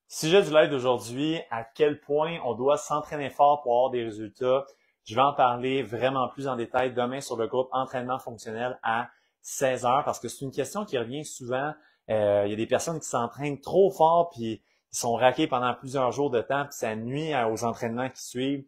Sujet du live d'aujourd'hui, à quel point on doit s'entraîner fort pour avoir des résultats. Je vais en parler vraiment plus en détail demain sur le groupe entraînement fonctionnel à 16 heures parce que c'est une question qui revient souvent. Il y a des personnes qui s'entraînent trop fort puis ils sont raqués pendant plusieurs jours de temps puis ça nuit aux entraînements qui suivent.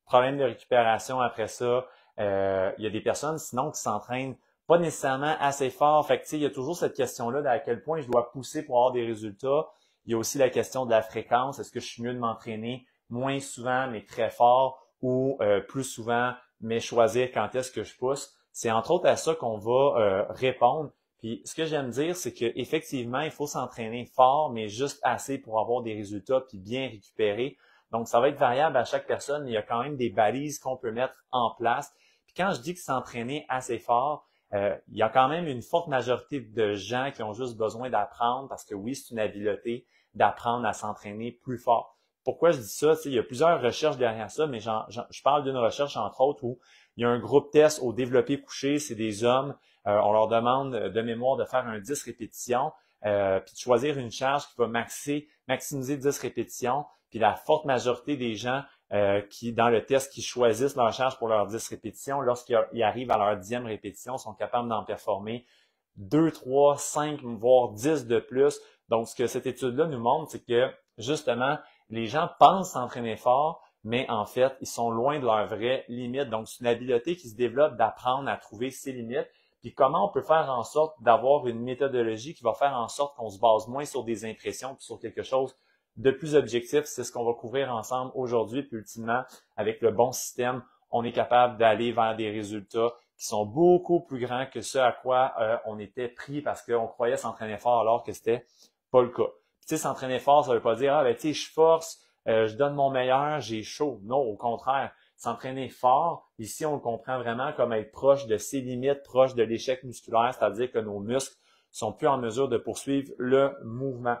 Problème de récupération après ça. Il y a des personnes sinon qui s'entraînent pas nécessairement assez fort. Fait que, tu sais, il y a toujours cette question-là d'à quel point je dois pousser pour avoir des résultats. Il y a aussi la question de la fréquence. Est-ce que je suis mieux de m'entraîner moins souvent, mais très fort, ou plus souvent, mais choisir quand est-ce que je pousse? C'est entre autres à ça qu'on va répondre. Puis ce que j'aime dire, c'est qu'effectivement, il faut s'entraîner fort, mais juste assez pour avoir des résultats puis bien récupérer. Donc, ça va être variable à chaque personne, mais il y a quand même des balises qu'on peut mettre en place. Puis quand je dis que s'entraîner assez fort, il y a quand même une forte majorité de gens qui ont juste besoin d'apprendre parce que oui, c'est une habileté d'apprendre à s'entraîner plus fort. Pourquoi je dis ça? Il y a plusieurs recherches derrière ça, mais je parle d'une recherche, entre autres, où il y a un groupe test au développé couché, c'est des hommes, on leur demande de mémoire de faire un 10 répétitions, puis de choisir une charge qui va maximiser 10 répétitions, puis la forte majorité des gens dans le test, qui choisissent leur charge pour leurs 10 répétitions, lorsqu'ils arrivent à leur 10e répétition, sont capables d'en performer 2, 3, 5, voire 10 de plus. Donc, ce que cette étude-là nous montre, c'est que, justement, les gens pensent s'entraîner fort, mais en fait, ils sont loin de leurs vraies limites. Donc, c'est une habileté qui se développe d'apprendre à trouver ses limites. Puis, comment on peut faire en sorte d'avoir une méthodologie qui va faire en sorte qu'on se base moins sur des impressions que sur quelque chose de plus objectif. C'est ce qu'on va couvrir ensemble aujourd'hui. Puis, ultimement, avec le bon système, on est capable d'aller vers des résultats qui sont beaucoup plus grands que ce à quoi on était pris parce qu'on croyait s'entraîner fort alors que c'était pas le cas. Tu sais, s'entraîner fort, ça veut pas dire, ben, tu sais, je force, je donne mon meilleur, j'ai chaud. Non, au contraire. S'entraîner fort, ici, on le comprend vraiment comme être proche de ses limites, proche de l'échec musculaire, c'est-à-dire que nos muscles sont plus en mesure de poursuivre le mouvement.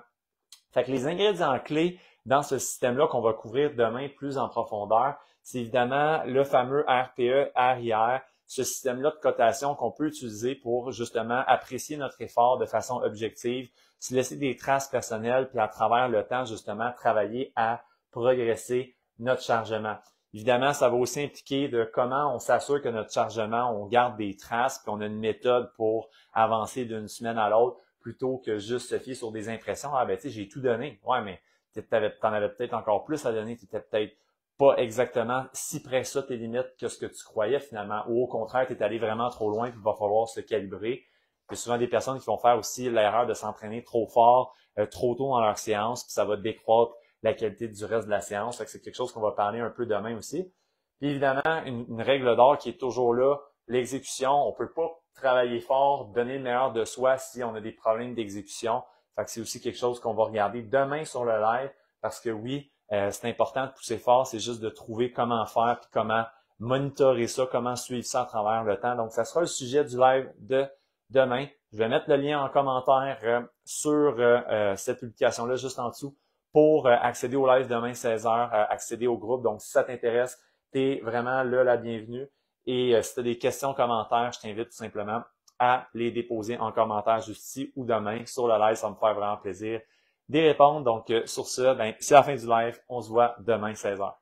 Fait que les ingrédients clés dans ce système-là qu'on va couvrir demain plus en profondeur, c'est évidemment le fameux RPE, RIR, ce système-là de cotation qu'on peut utiliser pour justement apprécier notre effort de façon objective, se laisser des traces personnelles, puis à travers le temps, justement, travailler à progresser notre chargement. Évidemment, ça va aussi impliquer de comment on s'assure que notre chargement, on garde des traces, puis on a une méthode pour avancer d'une semaine à l'autre, plutôt que juste se fier sur des impressions. Ah ben tu sais, j'ai tout donné. Ouais, mais t'en avais peut-être encore plus à donner, tu n'étais peut-être pas exactement si près que ça tes limites que ce que tu croyais finalement. Ou au contraire, tu es allé vraiment trop loin, puis il va falloir se calibrer. Il y a souvent des personnes qui vont faire aussi l'erreur de s'entraîner trop fort, trop tôt dans leur séance, puis ça va décroître la qualité du reste de la séance. Fait que c'est quelque chose qu'on va parler un peu demain aussi. Puis évidemment, une règle d'or qui est toujours là, l'exécution. On peut pas travailler fort, donner le meilleur de soi si on a des problèmes d'exécution. Fait que c'est aussi quelque chose qu'on va regarder demain sur le live parce que oui, c'est important de pousser fort, c'est juste de trouver comment faire puis comment monitorer ça, comment suivre ça à travers le temps. Donc, ça sera le sujet du live de demain. Je vais mettre le lien en commentaire sur cette publication-là juste en dessous pour accéder au live demain 16h, accéder au groupe. Donc, si ça t'intéresse, t'es vraiment là la bienvenue. Et si tu as des questions, commentaires, je t'invite tout simplement à les déposer en commentaire juste ici ou demain sur le live. Ça va me faire vraiment plaisir d'y répondre. Donc, sur ce, c'est la fin du live. On se voit demain 16h.